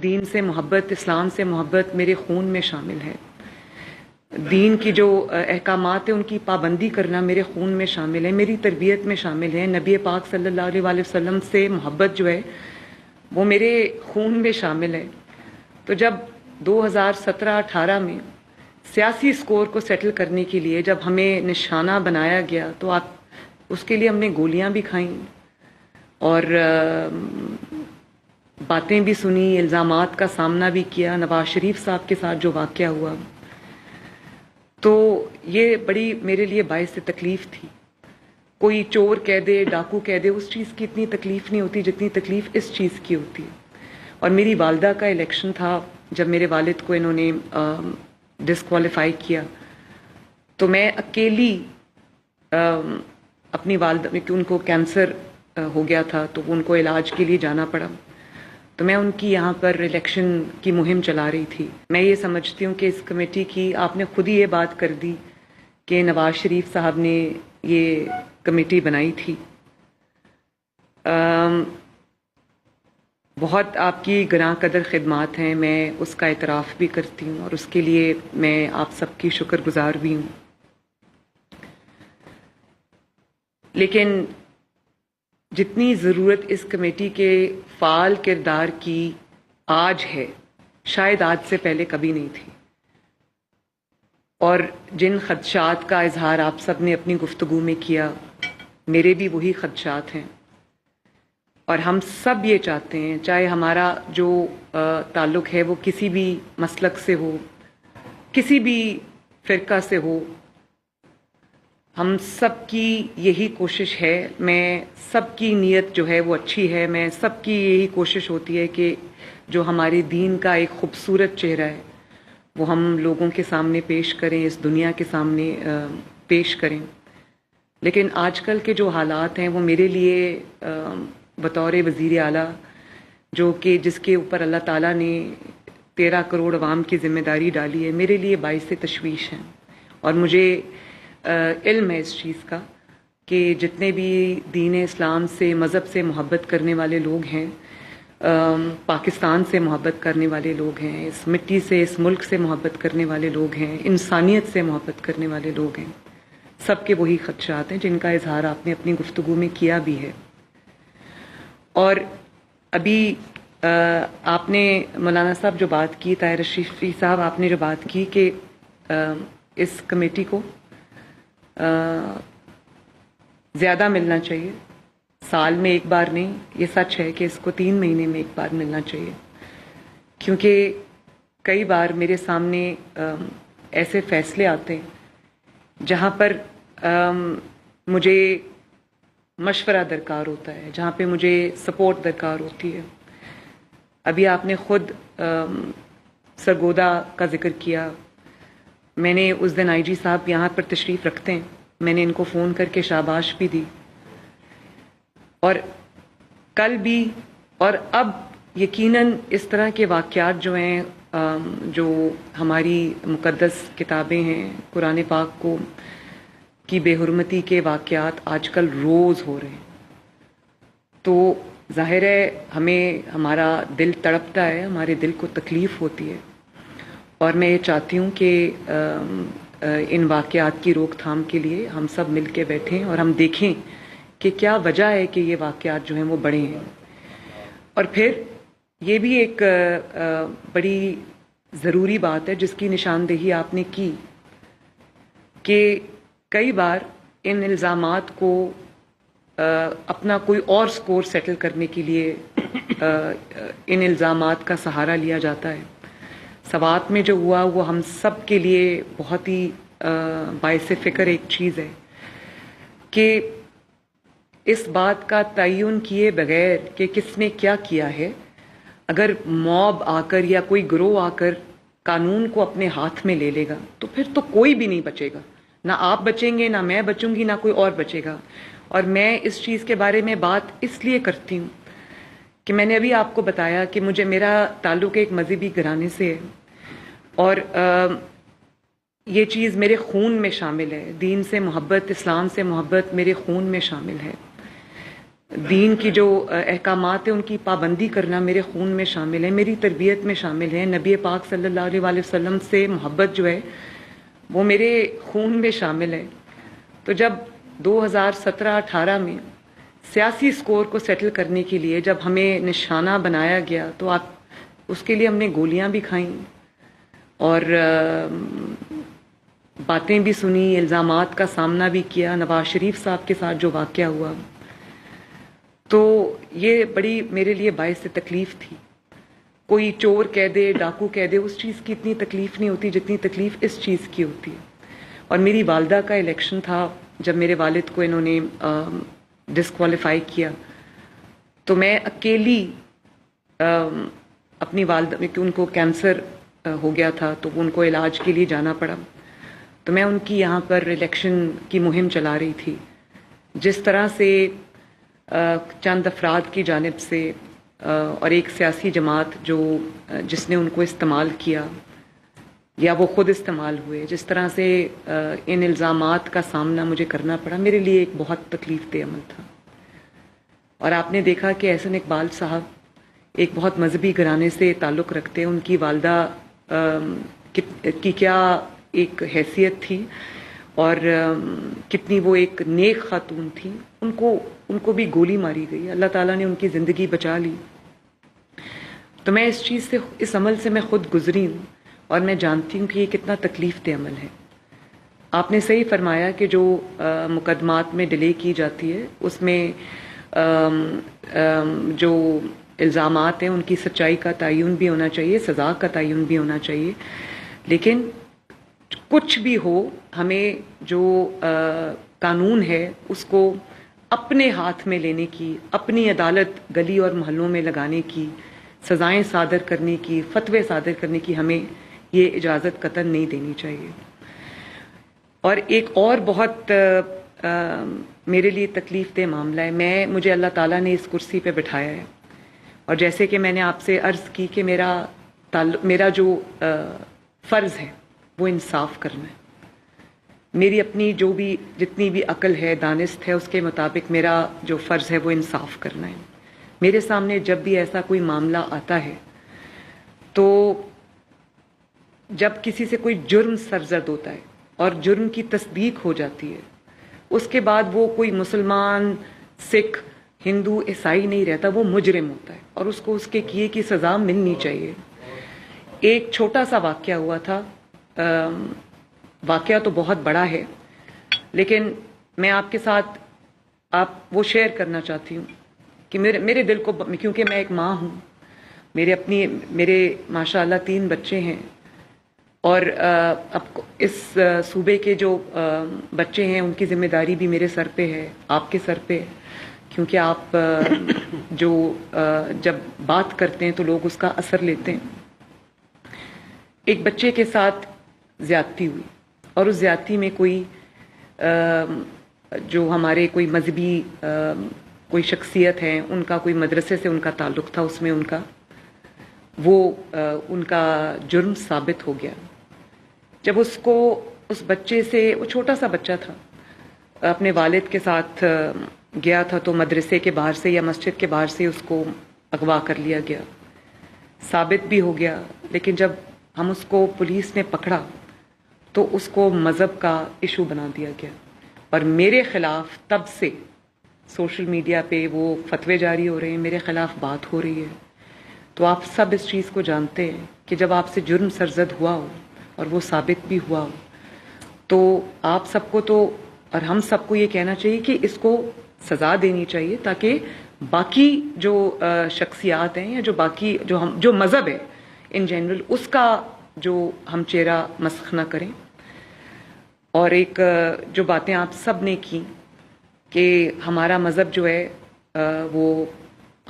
دین سے محبت، اسلام سے محبت میرے خون میں شامل ہے. دین کی جو احکامات ہیں ان کی پابندی کرنا میرے خون میں شامل ہے، میری تربیت میں شامل ہے. نبی پاک صلی اللہ علیہ وآلہ وسلم سے محبت جو ہے وہ میرے خون میں شامل ہے. تو جب 2017-18 میں سیاسی سکور کو سیٹل کرنے کے لیے جب ہمیں نشانہ بنایا گیا تو اس کے لیے ہم نے گولیاں بھی کھائیں اور باتیں بھی سنی، الزامات کا سامنا بھی کیا. نواز شریف صاحب کے ساتھ جو واقعہ ہوا تو یہ بڑی میرے لیے باعث تکلیف تھی. کوئی چور کہہ دے، ڈاکو کہہ دے، اس چیز کی اتنی تکلیف نہیں ہوتی جتنی تکلیف اس چیز کی ہوتی ہے. اور میری والدہ کا الیکشن تھا جب میرے والد کو انہوں نے ڈسکوالیفائی کیا تو میں اکیلی اپنی والدہ کہ ان کو کینسر ہو گیا تھا تو ان کو علاج کے لیے جانا پڑا، تو میں ان کی یہاں پر الیکشن کی مہم چلا رہی تھی. میں یہ سمجھتی ہوں کہ اس کمیٹی کی آپ نے خود ہی یہ بات کر دی کہ نواز شریف صاحب نے یہ کمیٹی بنائی تھی. بہت آپ کی گراں قدر خدمات ہیں، میں اس کا اعتراف بھی کرتی ہوں اور اس کے لیے میں آپ سب کی شکر گزار بھی ہوں. لیکن جتنی ضرورت اس کمیٹی کے فعال کردار کی آج ہے شاید آج سے پہلے کبھی نہیں تھی. اور جن خدشات کا اظہار آپ سب نے اپنی گفتگو میں کیا میرے بھی وہی خدشات ہیں. اور ہم سب یہ چاہتے ہیں چاہے ہمارا جو تعلق ہے وہ کسی بھی مسلک سے ہو، کسی بھی فرقہ سے ہو، ہم سب کی یہی کوشش ہے. میں سب کی نیت جو ہے وہ اچھی ہے، میں سب کی یہی کوشش ہوتی ہے کہ جو ہمارے دین کا ایک خوبصورت چہرہ ہے وہ ہم لوگوں کے سامنے پیش کریں، اس دنیا کے سامنے پیش کریں. لیکن آج کل کے جو حالات ہیں وہ میرے لیے بطور وزیر اعلیٰ جو کہ جس کے اوپر اللہ تعالیٰ نے 13 کروڑ عوام کی ذمہ داری ڈالی ہے، میرے لیے باعث تشویش ہیں. اور مجھے علم ہے اس چیز کا کہ جتنے بھی دین اسلام سے، مذہب سے محبت کرنے والے لوگ ہیں، پاکستان سے محبت کرنے والے لوگ ہیں، اس مٹی سے، اس ملک سے محبت کرنے والے لوگ ہیں، انسانیت سے محبت کرنے والے لوگ ہیں، سب کے وہی خدشات ہیں جن کا اظہار آپ نے اپنی گفتگو میں کیا بھی ہے. اور ابھی آپ نے مولانا صاحب جو بات کی، طاہر رشیدی صاحب آپ نے جو بات کی کہ اس کمیٹی کو زیادہ ملنا چاہیے، سال میں ایک بار نہیں، یہ سچ ہے کہ اس کو 3 مہینے میں ایک بار ملنا چاہیے. کیونکہ کئی بار میرے سامنے ایسے فیصلے آتے ہیں جہاں پر مجھے مشورہ درکار ہوتا ہے، جہاں پہ مجھے سپورٹ درکار ہوتی ہے. ابھی آپ نے خود سرگودا کا ذکر کیا. میں نے اس دن آئی جی صاحب یہاں پر تشریف رکھتے ہیں، میں نے ان کو فون کر کے شاباش بھی دی. اور کل بھی اور اب یقیناً اس طرح کے واقعات جو ہیں، جو ہماری مقدس کتابیں ہیں، قرآن پاک کو کی بے حرمتی کے واقعات آج کل روز ہو رہے ہیں. تو ظاہر ہے ہمیں ہمارا دل تڑپتا ہے، ہمارے دل کو تکلیف ہوتی ہے. اور میں یہ چاہتی ہوں کہ ان واقعات کی روک تھام کے لیے ہم سب مل کے بیٹھیں اور ہم دیکھیں کہ کیا وجہ ہے کہ یہ واقعات جو ہیں وہ بڑے ہیں. اور پھر یہ بھی ایک بڑی ضروری بات ہے جس کی نشاندہی آپ نے کی کہ کئی بار ان الزامات کو اپنا کوئی اور سکور سیٹل کرنے کے لیے ان الزامات کا سہارا لیا جاتا ہے. سوات میں جو ہوا وہ ہم سب کے لیے بہت ہی باعث فکر ایک چیز ہے کہ اس بات کا تعین کیے بغیر کہ کس نے کیا کیا ہے، اگر موب آ کر یا کوئی گروہ آ کر قانون کو اپنے ہاتھ میں لے لے گا تو پھر تو کوئی بھی نہیں بچے گا. نہ آپ بچیں گے، نہ میں بچوں گی، نہ کوئی اور بچے گا. اور میں اس چیز کے بارے میں بات اس لیے کرتی ہوں کہ میں نے ابھی آپ کو بتایا کہ میرا تعلق ایک مذہبی گھرانے سے ہے اور یہ چیز میرے خون میں شامل ہے. دین سے محبت، اسلام سے محبت میرے خون میں شامل ہے. دین کی جو احکامات ہیں ان کی پابندی کرنا میرے خون میں شامل ہے، میری تربیت میں شامل ہے. نبی پاک صلی اللہ علیہ وآلہ وسلم سے محبت جو ہے وہ میرے خون میں شامل ہے. تو جب 2017-18 میں سیاسی سکور کو سیٹل کرنے کے لیے جب ہمیں نشانہ بنایا گیا تو اس کے لیے ہم نے گولیاں بھی کھائیں اور باتیں بھی سنی، الزامات کا سامنا بھی کیا. نواز شریف صاحب کے ساتھ جو واقعہ ہوا تو یہ بڑی میرے لیے باعث تکلیف تھی. کوئی چور کہہ دے، ڈاکو کہہ دے، اس چیز کی اتنی تکلیف نہیں ہوتی جتنی تکلیف اس چیز کی ہوتی ہے. اور میری والدہ کا الیکشن تھا جب میرے والد کو انہوں نے ڈسکوالیفائی کیا تو میں اکیلی اپنی والدہ کہ ان کو کینسر ہو گیا تھا تو ان کو علاج کے لیے جانا پڑا، تو میں ان کی یہاں پر الیکشن کی مہم چلا رہی تھی. جس طرح سے چند افراد کی جانب سے اور ایک سیاسی جماعت جس نے ان کو استعمال کیا یا وہ خود استعمال ہوئے، جس طرح سے ان الزامات کا سامنا مجھے کرنا پڑا، میرے لیے ایک بہت تکلیف دہ عمل تھا. اور آپ نے دیکھا کہ احسن اقبال صاحب ایک بہت مذہبی گھرانے سے تعلق رکھتے ہیں، ان کی والدہ کی کیا ایک حیثیت تھی اور کتنی وہ ایک نیک خاتون تھی. ان کو بھی گولی ماری گئی، اللہ تعالیٰ نے ان کی زندگی بچا لی. تو میں اس عمل سے میں خود گزری ہوں اور میں جانتی ہوں کہ یہ کتنا تکلیف دہ عمل ہے. آپ نے صحیح فرمایا کہ جو مقدمات میں ڈیلے کی جاتی ہے اس میں جو الزامات ہیں ان کی سچائی کا تعین بھی ہونا چاہیے، سزا کا تعین بھی ہونا چاہیے. لیکن کچھ بھی ہو، ہمیں جو قانون ہے اس کو اپنے ہاتھ میں لینے کی، اپنی عدالت گلی اور محلوں میں لگانے کی، سزائیں صادر کرنے کی، فتوے صادر کرنے کی ہمیں یہ اجازت قطعاً نہیں دینی چاہیے. اور ایک اور بہت میرے لیے تکلیف دہ معاملہ ہے. مجھے اللہ تعالیٰ نے اس کرسی پہ بٹھایا ہے اور جیسے کہ میں نے آپ سے عرض کی کہ میرا جو فرض ہے وہ انصاف کرنا ہے. میری اپنی جتنی بھی عقل ہے، دانست ہے، اس کے مطابق میرا جو فرض ہے وہ انصاف کرنا ہے. میرے سامنے جب بھی ایسا کوئی معاملہ آتا ہے تو جب کسی سے کوئی جرم سرزد ہوتا ہے اور جرم کی تصدیق ہو جاتی ہے، اس کے بعد وہ کوئی مسلمان، سکھ، ہندو، عیسائی نہیں رہتا، وہ مجرم ہوتا ہے اور اس کو اس کے کیے کی سزا ملنی چاہیے. ایک چھوٹا سا واقعہ ہوا تھا، واقعہ تو بہت بڑا ہے لیکن میں آپ کے ساتھ وہ شیئر کرنا چاہتی ہوں کہ میرے دل کو، کیونکہ میں ایک ماں ہوں، میرے ماشاءاللہ 3 بچے ہیں اور اب اس صوبے کے جو بچے ہیں ان کی ذمہ داری بھی میرے سر پہ ہے، آپ کے سر پہ ہے، کیونکہ آپ جب بات کرتے ہیں تو لوگ اس کا اثر لیتے ہیں. ایک بچے کے ساتھ زیادتی ہوئی اور اس زیادتی میں کوئی جو ہمارے کوئی مذہبی کوئی شخصیت ہیں، ان کا کوئی مدرسے سے ان کا تعلق تھا، اس میں ان کا جرم ثابت ہو گیا. جب اس بچے سے، وہ چھوٹا سا بچہ تھا، اپنے والد کے ساتھ گیا تھا تو مدرسے کے باہر سے یا مسجد کے باہر سے اس کو اغوا کر لیا گیا، ثابت بھی ہو گیا. لیکن جب ہم اس کو پولیس نے پکڑا تو اس کو مذہب کا ایشو بنا دیا گیا اور میرے خلاف تب سے سوشل میڈیا پہ وہ فتوے جاری ہو رہے ہیں، میرے خلاف بات ہو رہی ہے. تو آپ سب اس چیز کو جانتے ہیں کہ جب آپ سے جرم سرزد ہوا ہو اور وہ ثابت بھی ہوا ہو تو آپ سب کو اور ہم سب کو یہ کہنا چاہیے کہ اس کو سزا دینی چاہیے تاکہ باقی جو شخصیات ہیں یا جو مذہب ہے ان جنرل، اس کا جو ہم چہرہ مسخ نہ کریں. اور ایک جو باتیں آپ سب نے کی کہ ہمارا مذہب جو ہے وہ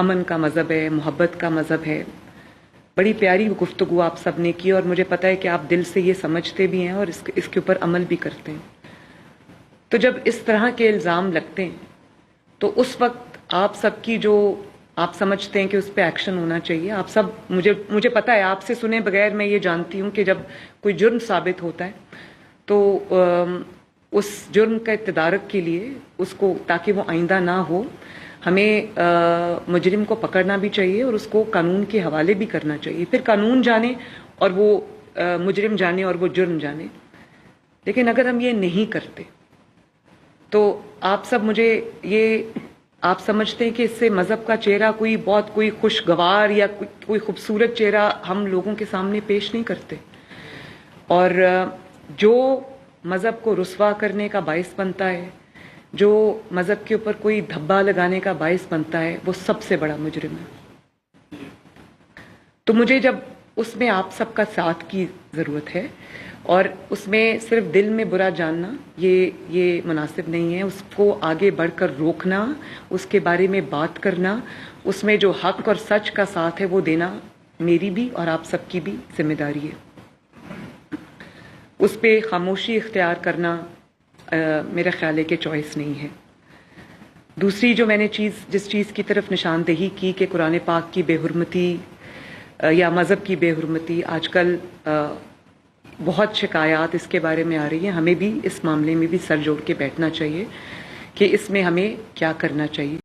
امن کا مذہب ہے، محبت کا مذہب ہے، بڑی پیاری گفتگو آپ سب نے کی اور مجھے پتہ ہے کہ آپ دل سے یہ سمجھتے بھی ہیں اور اس کے اوپر عمل بھی کرتے ہیں. تو جب اس طرح کے الزام لگتے ہیں تو اس وقت آپ سب کی جو آپ سمجھتے ہیں کہ اس پہ ایکشن ہونا چاہیے، آپ سب مجھے پتہ ہے، آپ سے سنے بغیر میں یہ جانتی ہوں کہ جب کوئی جرم ثابت ہوتا ہے تو اس جرم کا تدارک کے لیے اس کو، تاکہ وہ آئندہ نہ ہو، ہمیں مجرم کو پکڑنا بھی چاہیے اور اس کو قانون کے حوالے بھی کرنا چاہیے. پھر قانون جانے اور وہ مجرم جانے اور وہ جرم جانے. لیکن اگر ہم یہ نہیں کرتے تو آپ سب مجھے یہ آپ سمجھتے ہیں کہ اس سے مذہب کا چہرہ کوئی خوشگوار یا کوئی خوبصورت چہرہ ہم لوگوں کے سامنے پیش نہیں کرتے. اور جو مذہب کو رسوا کرنے کا باعث بنتا ہے، جو مذہب کے اوپر کوئی دھبا لگانے کا باعث بنتا ہے، وہ سب سے بڑا مجرم ہے. تو مجھے جب اس میں آپ سب کا ساتھ کی ضرورت ہے، اور اس میں صرف دل میں برا جاننا یہ مناسب نہیں ہے. اس کو آگے بڑھ کر روکنا، اس کے بارے میں بات کرنا، اس میں جو حق اور سچ کا ساتھ ہے وہ دینا میری بھی اور آپ سب کی بھی ذمہ داری ہے. اس پہ خاموشی اختیار کرنا میرا خیال ہے کہ چوائس نہیں ہے. دوسری جو میں نے جس چیز کی طرف نشاندہی کی کہ قرآن پاک کی بے حرمتی یا مذہب کی بے حرمتی، آج کل بہت شکایات اس کے بارے میں آ رہی ہیں. ہمیں بھی اس معاملے میں بھی سر جوڑ کے بیٹھنا چاہیے کہ اس میں ہمیں کیا کرنا چاہیے.